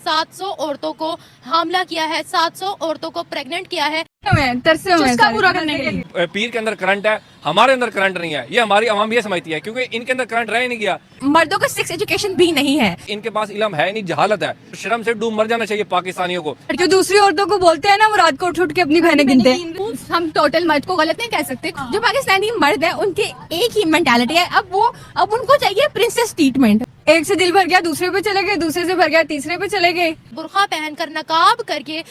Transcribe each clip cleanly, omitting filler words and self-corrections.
700 औरतों को हमला किया है, 700 औरतों को प्रेग्नेंट किया है। पूरा करने के लिए पीर के अंदर करंट है, हमारे अंदर करंट नहीं है, ये हमारी आवाम ये समझती है क्योंकि इनके अंदर करंट रह नहीं गया। मर्दों को सेक्स एजुकेशन भी नहीं है, इनके पास इल्म है नहीं, जहालत है। शर्म से डूब मर जाना चाहिए पाकिस्तानियों को। जो दूसरी औरतों को बोलते हैं ना, वो रात को उठ के अपनी बहनें गिनते हैं। हम टोटल मर्द को गलत नहीं कह सकते। जो पाकिस्तानी मर्द है उनके एक ही मेंटालिटी है। अब उनको चाहिए प्रिंसेस ट्रीटमेंट। एक से दिल भर गया, दूसरे पे चले गए, दूसरे से भर गया, तीसरे पे चले गए। बुर्का पहनकर, नकाब करके,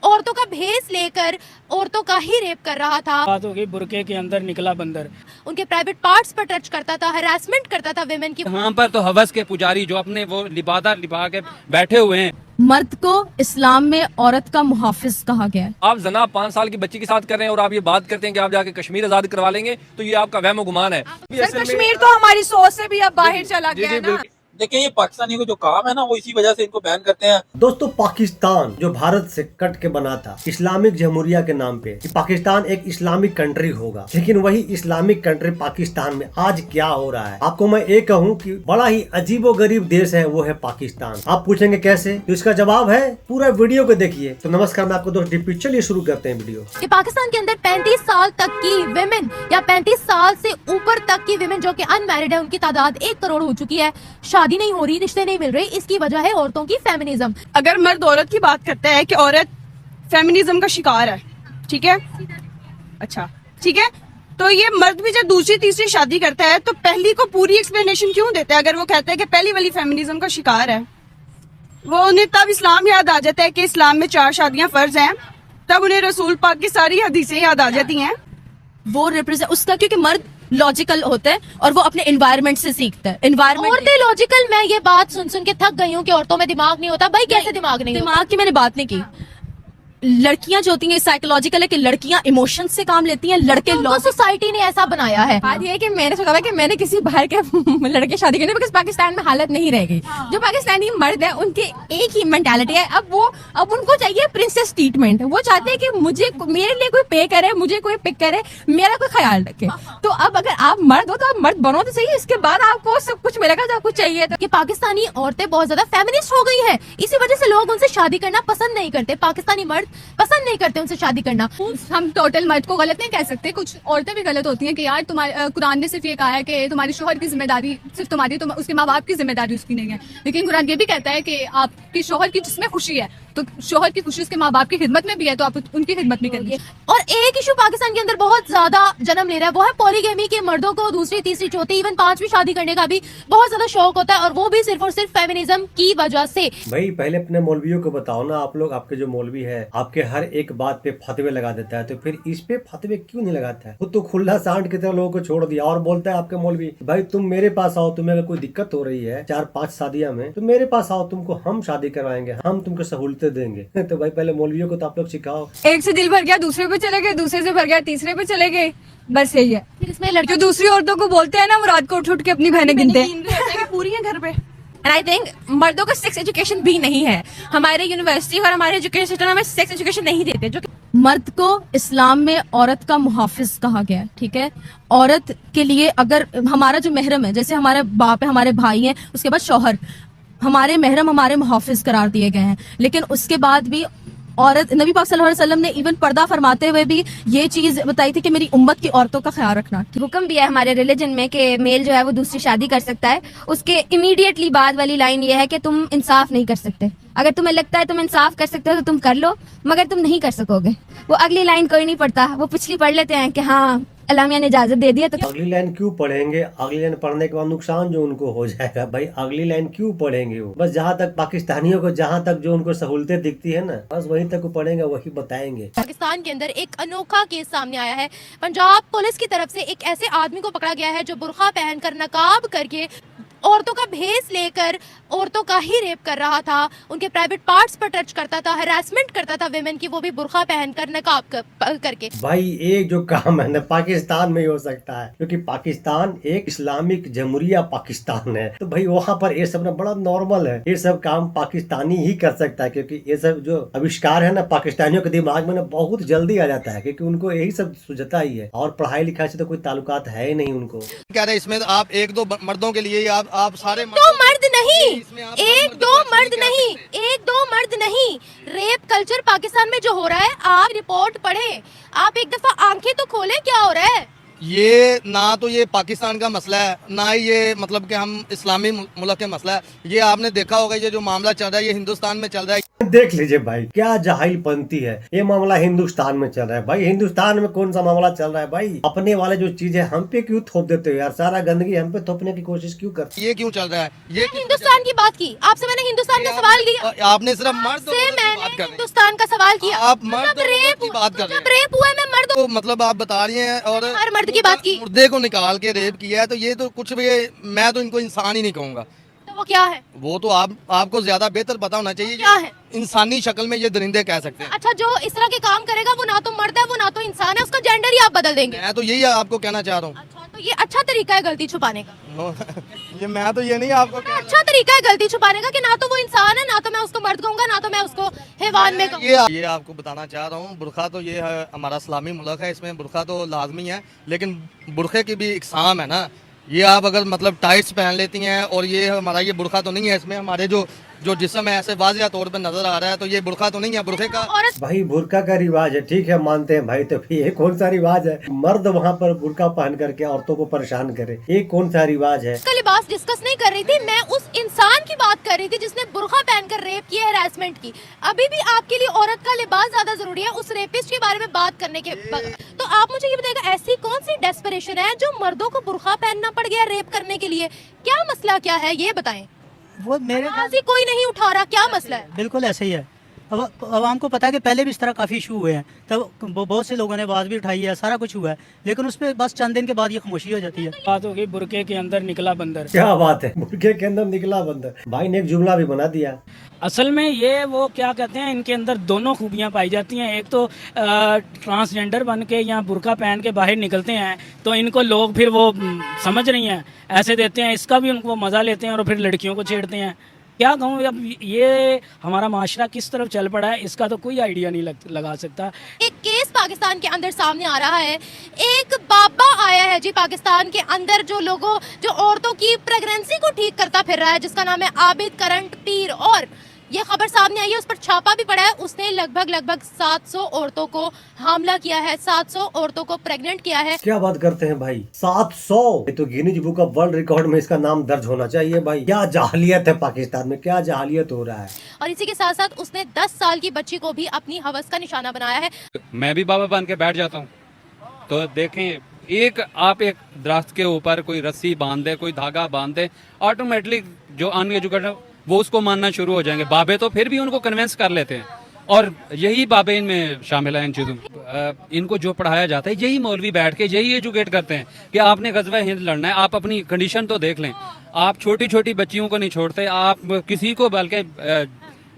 औरतों का भेस लेकर औरतों का ही रेप कर रहा था। बात हो गई बुरके के अंदर निकला बंदर, उनके प्राइवेट पार्ट्स पर टच करता था, हरासमेंट करता था विमेन की। वहाँ पर तो हवस के पुजारी जो अपने वो लिबादा लिबा के बैठे हुए हैं। मर्द को इस्लाम में औरत का मुहाफिज कहा गया है। आप जना 5 साल की बच्ची के साथ कर रहे हैं और आप ये बात करते हैं कि आप जाके कश्मीर आजाद करवा लेंगे, तो ये आपका वहम गुमान है। कश्मीर तो हमारी सोच से भी अब बाहर चला गया है ना। देखिए, ये पाकिस्तानियों को जो काम है ना, वो इसी वजह से इनको बैन करते हैं। दोस्तों, पाकिस्तान जो भारत से कट के बना था इस्लामिक जमहूरिया के नाम पे कि पाकिस्तान एक इस्लामिक कंट्री होगा, लेकिन वही इस्लामिक कंट्री पाकिस्तान में आज क्या हो रहा है, आपको मैं ये कहूँ कि बड़ा ही अजीबोगरीब देश है, वो है पाकिस्तान। आप पूछेंगे कैसे, तो इसका जवाब है, पूरा वीडियो को देखिए। तो नमस्कार, मैं आपको दोस्त डिप्टी, चलिए शुरू करते हैं वीडियो। कि पाकिस्तान के अंदर 35 साल तक की विमेन या 35 साल से ऊपर तक की विमेन जो कि अनमैरिड है, उनकी तादाद 1 करोड़ हो चुकी है। शादी नहीं हो रही, रिश्ते नहीं मिल रहे। इसकी वजह है औरतों की फेमिनिज्म। अगर मर्द औरत की बात करता है कि औरत फेमिनिज्म का शिकार है, ठीक है, अच्छा ठीक है, तो ये मर्द भी जब दूसरी तीसरी शादी करता है तो पहली को पूरी एक्सप्लेनेशन क्यों देता है? अगर वो कहता है कि पहली वाली फेमिनिज्म का शिकार है, वो उन्हें तब इस्लाम याद आ जाता है कि इस्लाम में 4 शादियां फर्ज हैं, तब उन्हें रसूल पाक की सारी हदीसें याद आ जाती हैं। वो रिप्रेजेंट उसका, क्योंकि मर्द लॉजिकल होता है और वो अपने एनवायरनमेंट से सीखता है। एनवायरनमेंट औरतें लॉजिकल, मैं ये बात सुन के थक गई हूँ कि औरतों में दिमाग नहीं होता। भाई कैसे दिमाग नहीं होता? दिमाग की मैंने बात नहीं की। लड़कियां जो होती हैं साइकोलॉजिकल है कि लड़कियां इमोशन से काम लेती हैं, लड़के उनको सोसाइटी ने ऐसा बनाया है। बात ये है कि मैंने सोचा था कि मैंने किसी बाहर के लड़के शादी करनी, बिकॉज पाकिस्तान में हालत नहीं रह गई। जो पाकिस्तानी मर्द है उनके एक ही मेंटालिटी है। अब उनको चाहिए प्रिंसेस ट्रीटमेंट। वो चाहते हैं कि मेरे लिए कोई पे करे, मुझे कोई पिक करे, मेरा कोई ख्याल रखे। तो अब अगर आप मर्द हो तो आप मर्द बनो तो सही, इसके बाद आपको सब कुछ मिलेगा जो आपको चाहिए। कि पाकिस्तानी औरतें बहुत ज्यादा फेमिनिस्ट हो गई है, इसी वजह से लोग उनसे शादी करना पसंद नहीं करते। पाकिस्तानी मर्द पसंद नहीं करते उनसे शादी करना। हम टोटल मर्द को गलत नहीं कह सकते, कुछ औरतें भी गलत होती हैं कि यार तुम्हारे कुरान ने सिर्फ ये कहा है कि तुम्हारी शोहर की जिम्मेदारी सिर्फ तुम्हारी, तुम उसके माँ बाप की जिम्मेदारी उसकी नहीं है। लेकिन कुरान ये भी कहता है कि आपकी शोहर की जिसमें खुशी है, तो शोहर की खुशी उसके माँ बाप की खिदमत में भी है, तो आप उनकी खिदमत भी करिए। और एक इशू पाकिस्तान के अंदर बहुत ज्यादा जन्म ले रहा है, वो है पॉलीगेमी के। मर्दों को दूसरी तीसरी चौथी इवन 5वीं शादी करने का भी बहुत ज्यादा शौक होता है, और वो भी सिर्फ और सिर्फ फेमिनिज्म की वजह से। भाई पहले अपने मौलवियों को बताओ ना, आप लोग, आपके जो मौलवी है आपके हर एक बात पे फतवे लगा देता है, तो फिर इस पे फतवे क्यों नहीं लगाता है? वो तो खुला सांड की तरह लोगों को छोड़ दिया और बोलता है आपके मौलवी, भाई तुम मेरे पास आओ, तुम्हें अगर कोई दिक्कत हो रही है 4-5 शादियां में, तो मेरे पास आओ, तुमको हम शादी करवाएंगे, हम तुमको सहूलतें देंगे। तो भाई पहले मौलवियों को तो आप लोग सिखाओ। एक से दिल भर गया, दूसरे पे चले गए, दूसरे से भर गया, तीसरे पे चले गए, बस यही है। फिर इसमें जो दूसरी औरतों को बोलते हैं ना, वो रात को उठ के अपनी बहनें गिनते हैं पूरी है घर पे। एंड आई थिंक मर्दों को सेक्स एजुकेशन भी नहीं है। हमारे यूनिवर्सिटी और हमारे एजुकेशन सिस्टम हमें सेक्स एजुकेशन नहीं देते। जो मर्द को इस्लाम में औरत का मुहाफिज कहा गया है, ठीक है। औरत के लिए अगर हमारा जो महरम है, जैसे हमारे बाप है, हमारे भाई हैं, उसके बाद शौहर, हमारे महरम हमारे मुहाफिज करार दिए गए हैं। लेकिन उसके बाद भी औरत, नबी पाक सल्लल्लाहु अलैहि वसल्लम ने इवन पर्दा फरमाते हुए भी ये चीज बताई थी कि मेरी उम्मत की औरतों का ख्याल रखना। हुक्म भी है हमारे रिलीजन में कि मेल जो है वो दूसरी शादी कर सकता है। उसके इमीडिएटली बाद वाली लाइन ये है कि तुम इंसाफ नहीं कर सकते। अगर तुम्हें लगता है तुम इंसाफ कर सकते हो तो तुम कर लो, मगर तुम नहीं कर सकोगे। वो अगली लाइन कोई नहीं पढ़ता, वो पिछली पढ़ लेते हैं कि हाँ अल्लाह मियां ने इजाजत दे दिया। तो अगली लाइन क्यों पढ़ेंगे? अगली लाइन पढ़ने के बाद नुकसान जो उनको हो जाएगा, भाई अगली लाइन क्यों पढ़ेंगे? वो बस जहाँ तक पाकिस्तानियों को, जहाँ तक जो उनको सहूलतें दिखती है ना, बस वहीं तक वो पढ़ेंगे, वही बताएंगे। पाकिस्तान के अंदर एक अनोखा केस सामने आया है। पंजाब पुलिस की तरफ से एक ऐसे आदमी को पकड़ा गया है जो बुर्का पहनकर, नकाब करके, औरतों का भेस लेकर औरतों का ही रेप कर रहा था। उनके प्राइवेट पार्ट्स पर टच करता था, हरासमेंट करता था विमेन की, वो भी बुर्का पहनकर, नकाब करके। भाई एक जो काम है ना पाकिस्तान में ही हो सकता है, क्योंकि पाकिस्तान एक इस्लामिक जमहूरिया पाकिस्तान है। तो भाई वहाँ पर ये सब ना बड़ा नॉर्मल है, ये सब काम पाकिस्तानी ही कर सकता है, क्योंकि ये सब जो आविष्कार है ना पाकिस्तानियों के दिमाग में ना बहुत जल्दी आ जाता है, क्योंकि उनको यही सब सुझता ही है, और पढ़ाई लिखाई से तो कोई ताल्लुकात है ही नहीं उनको। कह रहे इसमें आप 1-2 मर्दों के लिए आप सारे दो मर्द नहीं, 1-2 मर्द नहीं, 1-2 मर्द नहीं, रेप कल्चर पाकिस्तान में जो हो रहा है, आप रिपोर्ट पढ़े, आप एक दफा आंखें तो खोलें क्या हो रहा है। ये ना तो ये पाकिस्तान का मसला है, ना ही ये मतलब कि हम इस्लामी मुल्क का मसला है। ये आपने देखा होगा, ये जो मामला चल रहा है ये हिंदुस्तान में चल रहा है। देख लीजिए भाई, क्या जाहिलपंती है। ये मामला हिंदुस्तान में चल रहा है भाई, हिंदुस्तान में कौन सा मामला चल रहा है भाई। अपने वाले जो चीज है हम पे क्यों थोप देते हो यार, सारा गंदगी हम पे थोपने की कोशिश क्यों करते ये क्यों चल रहा है? ये हिंदुस्तान की बात की, आपसे मैंने हिंदुस्तान का सवाल किया, आपने सिर्फ मर्द से की मैंने बात कर रहे हैं। हिंदुस्तान का सवाल किया। आप मर्द की बात कर रहे जब रेप हुआ है मैं मर्द तो मतलब आप बता रही हैं और हर मर्द की बात की। मुर्दे को निकाल के रेप किया है, तो ये तो कुछ भी, मैं तो इनको इंसान ही नहीं कहूँगा। तो वो क्या है? वो तो आपको ज्यादा बेहतर पता होना चाहिए। क्या है? इंसानी शक्ल में ये दरिंदे कह सकते हैं। अच्छा, जो इस तरह के काम करेगा वो ना तो मर्द है, वो ना तो इंसान है, उसका जेंडर ही आप बदल देंगे। मैं तो यही आपको कहना चाह रहा हूँ। अच्छा, तो ये अच्छा तरीका है गलती छुपाने का। ये मैं तो ये नहीं आपको अच्छा तरीका है गलती छुपाने का कि ना तो वो इंसान है, ना तो मैं उसको मर्द कहूंगा, ना तो मैं उसको हैवान में कहूंगा। ये आपको बताना चाह रहा हूँ। बुरखा तो ये है, हमारा इस्लामी मुल्क है, इसमें बुरखा तो लाजमी है, लेकिन बुरखे की भी इकसाम है ना। ये आप अगर मतलब टाइट्स पहन लेती हैं और ये हमारा ये बुरखा तो नहीं है, इसमें हमारे जो जिस्म है ऐसे वाजिया तौर पे नजर आ रहा है, तो ये बुरखा तो नहीं है। बुरखे का भाई बुरका का रिवाज है, ठीक है मानते हैं भाई, तो फिर ये कौन सा रिवाज है? मर्द वहाँ पर बुरका पहन करके औरतों को परेशान करे, ये कौन सा रिवाज है? इसका लिबास डिस्कस नहीं कर रही थी मैं, उस इंसान की बात कर रही थी जिसने बुरखा पहनकर रेप किया, हैरेसमेंट की। अभी भी आपके लिए औरत का लिबास ज्यादा जरूरी है उस रेपिस्ट के बारे में बात करने के बाद। तो आप मुझे ये बताइएगा, ऐसी कौन सी डेस्परेशन है जो मर्दों को बुरखा पहनना पड़ गया रेप करने के लिए? क्या मसला क्या है ये बताएं। वो मेरे आवाज ही कोई नहीं उठा रहा, क्या मसला है? बिल्कुल ऐसे ही है। अब हमको पता है कि पहले भी इस तरह काफ़ी इशू हुए हैं, तब बहुत से लोगों ने आवाज़ भी उठाई है, सारा कुछ हुआ है, लेकिन उस पर बस चंद दिन के बाद ये खामोशी हो जाती है। बात होगी बुरके के अंदर निकला बंदर। क्या बात है, बुरके के अंदर निकला बंदर। भाई ने एक जुमला भी बना दिया। असल में ये वो क्या कहते हैं, इनके अंदर दोनों खूबियां पाई जाती हैं। एक तो ट्रांसजेंडर बन के या बुरका पहन के बाहर निकलते हैं, तो इनको लोग फिर वो समझ नहीं है ऐसे देते हैं, इसका भी उनको मज़ा लेते हैं और फिर लड़कियों को छेड़ते हैं। क्या कहूँ, अब ये हमारा माशरा किस तरफ चल पड़ा है इसका तो कोई आइडिया नहीं लगा सकता। एक केस पाकिस्तान के अंदर सामने आ रहा है। एक बाबा आया है जी पाकिस्तान के अंदर जो औरतों की प्रेगनेंसी को ठीक करता फिर रहा है, जिसका नाम है आबिद करंट पीर। और ये खबर सामने आई है, उस पर छापा भी पड़ा है। उसने लगभग 700 औरतों को हमला किया है, 700 औरतों को प्रेग्नेंट किया है। क्या बात करते हैं भाई, 700! ये तो Guinness book of world record में इसका नाम दर्ज होना चाहिए भाई। क्या जाहलियत है पाकिस्तान में, क्या जाहलियत हो रहा है। और इसी के साथ साथ उसने 10 साल की बच्ची को भी अपनी हवस का निशाना बनाया है। मैं भी बाबा बन के बैठ जाता हूँ, तो देखें आप एक दरख्त के ऊपर कोई रस्सी बांध दे, कोई धागा बांध दे, ऑटोमेटिकली जो अनएजुकेटेड वो उसको मानना शुरू हो जाएंगे। बाबे तो फिर भी उनको कन्विंस कर लेते हैं, और यही बाबे इनमें शामिल है इन चीज़ों। इनको जो पढ़ाया जाता है यही मौलवी बैठ के यही एजुकेट करते हैं कि आपने गज़वा हिंद लड़ना है, आप अपनी कंडीशन तो देख लें। आप छोटी छोटी बच्चियों को नहीं छोड़ते, आप किसी को, बल्कि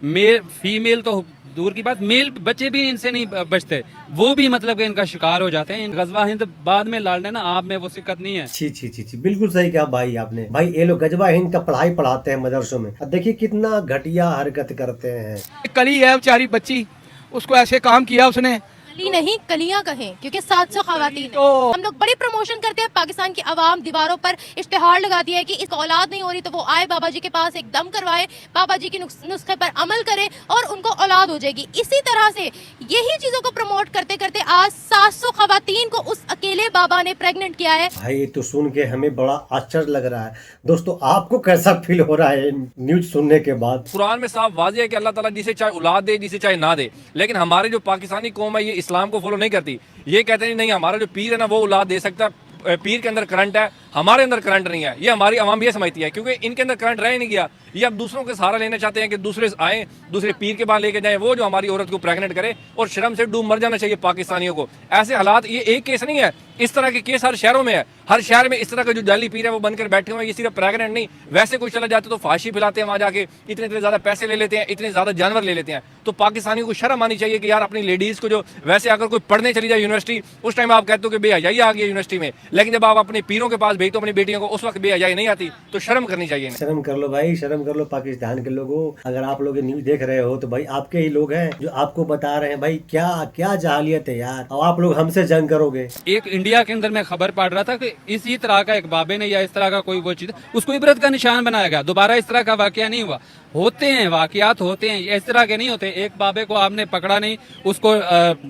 मेल फीमेल तो दूर की बात, मेल बच्चे भी इनसे नहीं बचते, वो भी मतलब कि इनका शिकार हो जाते हैं। गज़वा हिंद बाद में लड़ने ना, आप में वो सिक्कत नहीं है। छी, बिल्कुल सही कहा भाई आपने। भाई ये लोग गज़वा हिंद का पढ़ाई पढ़ाते हैं मदरसों में, अब देखिए कितना घटिया हरकत करते हैं। कली है बेचारी बच्ची, उसको ऐसे काम किया उसने। कली नहीं, कलियां कहें, क्योंकि 700 खवातीन तो हम लोग बड़ी प्रमोशन करते हैं। पाकिस्तान की आवाम दीवारों पर इश्तिहार लगाती है कि इस औलाद नहीं हो रही तो वो आए बाबा जी के पास, एक दम करवाए, बाबा जी के नुस्खे पर अमल करे और उनको औलाद हो जाएगी। इसी तरह से यही चीजों को प्रमोट करते करते आज 700 खवातीन को उस अकेले बाबा ने प्रेग्नेंट किया है। भाई ये तो सुन के हमें बड़ा आश्चर्य लग रहा है। दोस्तों आपको कैसा फील हो रहा है न्यूज सुनने के बाद? कुरान में साफ वाज़ेह है कि अल्लाह ताला जिसे चाहे औलाद दे, जिसे चाहे ना दे। लेकिन हमारे जो पाकिस्तानी कौम है ये इस्लाम को फॉलो नहीं करती। ये कहते हैं नहीं हमारा जो पीर है ना वो औलाद दे सकता है, पीर के अंदर करंट है, हमारे अंदर करंट नहीं है। ये हमारी आवाम ये समझती है, क्योंकि इनके अंदर करंट रह ही नहीं गया। ये अब दूसरों के सहारा लेना चाहते हैं कि दूसरे आए, दूसरे पीर के पास लेके जाएं, वो जो हमारी औरत को प्रेग्नेंट करे, और शर्म से डूब मर जाना चाहिए पाकिस्तानियों को। ऐसे हालात, ये एक केस नहीं है, इस तरह के केस हर शहरों में है। हर शहर में इस तरह का जो जाली पीर है वो बनकर बैठे हुए हैं। ये सिर्फ प्रेग्नेंट नहीं, वैसे कोई चला जाते तो फांसी पिलाते हैं, वहां जाके इतने ज्यादा पैसे ले लेते हैं, इतने ज्यादा जानवर ले लेते हैं। तो पाकिस्तानियों को शर्म आनी चाहिए कि यार अपनी लेडीज को जो, वैसे अगर कोई पढ़ने चली जाए यूनिवर्सिटी, उस टाइम आप कहते हो कि बेहयाई आ गई यूनिवर्सिटी में, लेकिन जब आप अपने पीरों के पास भेजते हो अपनी बेटियों को, उस वक्त बेहयाई नहीं आती। तो शर्म करनी चाहिए। शर्म कर लो भाई, शर्म कर लो पाकिस्तान के लोगों। अगर आप लोग न्यूज देख रहे हो तो भाई आपके ही लोग हैं जो आपको बता रहे हैं भाई क्या क्या जाहिलियत है यार, और आप लोग हमसे जंग करोगे। एक इंडिया के अंदर मैं खबर पढ़ रहा था कि इसी तरह का एक बाबे ने या इस तरह का कोई वो चीज, उसको इबरत का निशान बनाया गया, दोबारा इस तरह का वाकया नहीं हुआ। होते हैं, वाकयात होते हैं, इस तरह के नहीं होते। एक बाबे को आपने पकड़ा नहीं, उसको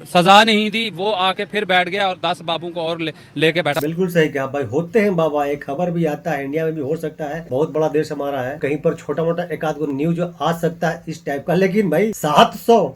सजा नहीं दी, वो आके फिर बैठ गया और 10 बाबू को और लेके बैठा। बिल्कुल सही कहा भाई, होते हैं बाबा। एक खबर भी आता है, इंडिया में भी हो सकता है, बहुत बड़ा देश हमारा है, कहीं पर छोटा मोटा एक आध को न्यूज आ सकता है इस टाइप का, लेकिन भाई 700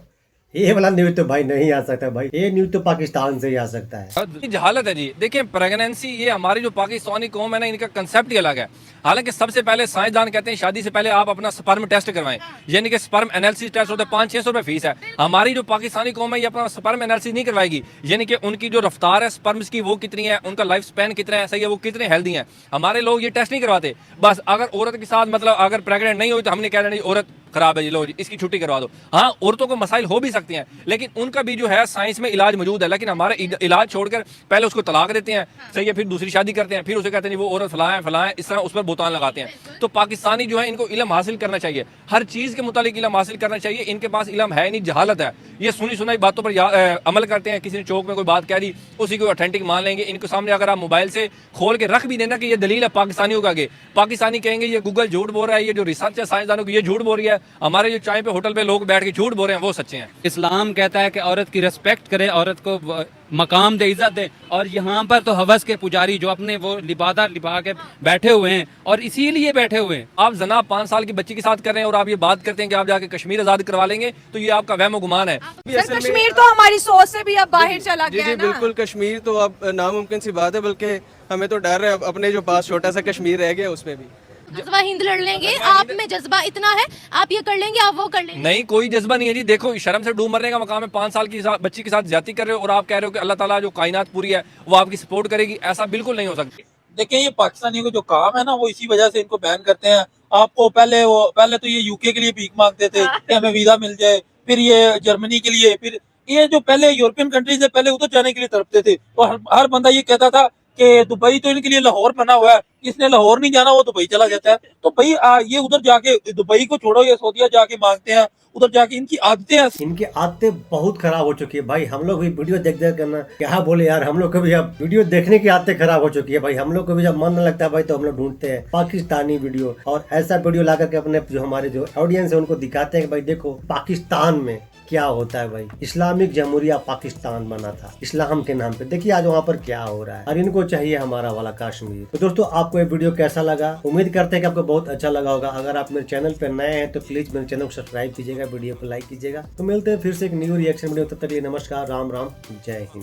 ये वाला न्यूज तो भाई नहीं आ सकता भाई, ये न्यूज तो पाकिस्तान से ही आ सकता है। जहालत है जी। देखिए प्रेगनेंसी, ये हमारी जो पाकिस्तानी कौम है ना, इनका कंसेप्ट ही अलग है। हालांकि सबसे पहले साइंसदान कहते हैं शादी से पहले आप अपना स्पर्म टेस्ट करवाएं, यानी कि स्पर्म एनालिसिस टेस्ट होता है, 500-600 रुपए फीस है। हमारी जो पाकिस्तानी कौम है ये अपना स्पर्म एनालिसिस नहीं करवाएगी, यानी कि उनकी जो रफ्तार है स्पर्म्स की वो कितनी है, उनका लाइफ स्पैन कितना है, सही है, वो कितने हेल्दी हैं। हमारे लोग ये टेस्ट नहीं करवाते। बस अगर औरत के साथ मतलब अगर प्रेग्नेंट नहीं हुई तो हमने कह देना औरत खराब है जी, लो जी इसकी छुट्टी करवा दो। हाँ, औरतों को मसाइल हो भी सकती हैं, लेकिन उनका भी जो है साइंस में इलाज मौजूद है। लेकिन हमारे इलाज छोड़कर पहले उसको तलाक देते हैं, सही है, फिर दूसरी शादी करते हैं, फिर उसे कहते हैं वो औरत फलाएं, इस तरह उस पर बोतान लगाते हैं। तो पाकिस्तानी जो है इनको इल्म हासिल करना चाहिए, हर चीज के मुतालिक इल्म हासिल करना चाहिए। इनके पास इल्म है नहीं, जहालत है। ये सुनी सुनाई बातों पर अमल करते हैं। किसी ने चौक में कोई बात कह दी, उसी को ऑथेंटिक मान लेंगे। इनके सामने अगर आप मोबाइल से खोल के रख भी देना कि ये दलील है पाकिस्तानियों का, आगे पाकिस्तानी कहेंगे ये गूगल झूठ बोल रहा है, ये जो रिसर्च है साइंसदानों की ये झूठ बोल रही है, हमारे जो चाय पे होटल पे लोग बैठ के झूठ बोल रहे हैं वो सच्चे हैं। इस्लाम कहता है कि औरत की रिस्पेक्ट करे, औरत को मकाम दे, इज्जत दे। और यहाँ पर तो हवस के पुजारी जो अपने वो लिबादा लिबा के बैठे हुए हैं और इसीलिए बैठे हुए हैं। आप जना 5 साल की बच्ची के साथ कर रहे हैं और आप ये बात करते हैं कि आप जाके कश्मीर आजाद करवा लेंगे, तो ये आपका वहम गुमान है। सर कश्मीर तो हमारी सोच से भी अब बाहर चला गया है ना। बिल्कुल, कश्मीर तो अब नामुमकिन सी बात है, बल्कि हमें तो डर है अपने जो पास छोटा सा कश्मीर रह गया उसमें भी। जज्बा हिंद लड़ लेंगे, आप में जज्बा इतना है, आप ये कर लेंगे, आप वो कर लेंगे। नहीं, कोई जज्बा नहीं है जी। देखो शर्म से डूब मरने का मकाम है। 5 साल की बच्ची के साथ ज्यादती कर रहे हो और आप कह रहे हो कि अल्लाह ताला जो कायनात पूरी है वो आपकी सपोर्ट करेगी, ऐसा बिल्कुल नहीं हो सकता। देखिए ये पाकिस्तानियों का जो काम है ना, वो इसी वजह से इनको बैन करते हैं। आपको पहले तो ये यूके के लिए भीख मांगते थे कि हमें वीजा मिल जाए, फिर ये जर्मनी के लिए, फिर ये जो पहले यूरोपियन कंट्रीज से पहले उधर जाने के लिए तड़पते थे। तो हर बंदा ये कहता था कि दुबई तो इनके लिए लाहौर बना हुआ है, जिसने लाहौर नहीं जाना वो दुबई चला जाता है। तो भाई ये उधर जाके दुबई को छोड़ो, ये सऊदीया जाके मांगते हैं, उधर जाके इनकी आदतें हैं। इनकी आदतें बहुत खराब हो चुकी है भाई। हम लोग भी वीडियो देख करना क्या बोले यार, हम लोग को भी अब वीडियो देखने की आदतें खराब हो चुकी है भाई। हम लोग को भी जब मन लगता है भाई तो हम लोग ढूंढते हैं पाकिस्तानी वीडियो, और ऐसा वीडियो ला करके अपने जो हमारे जो ऑडियंस है उनको दिखाते हैं कि भाई देखो पाकिस्तान में क्या होता है भाई। इस्लामिक जमहूरिया पाकिस्तान बना था इस्लाम के नाम पे, देखिए आज वहाँ पर क्या हो रहा है, और इनको चाहिए हमारा वाला कश्मीर। तो दोस्तों आपको ये वीडियो कैसा लगा, उम्मीद करते हैं कि आपको बहुत अच्छा लगा होगा। अगर आप मेरे चैनल पे नए हैं तो प्लीज मेरे चैनल को सब्सक्राइब कीजिएगा, वीडियो को लाइक कीजिएगा। तो मिलते हैं फिर से एक न्यू रिएक्शन वीडियो, तब तक के लिए नमस्कार, राम राम, जय हिंद।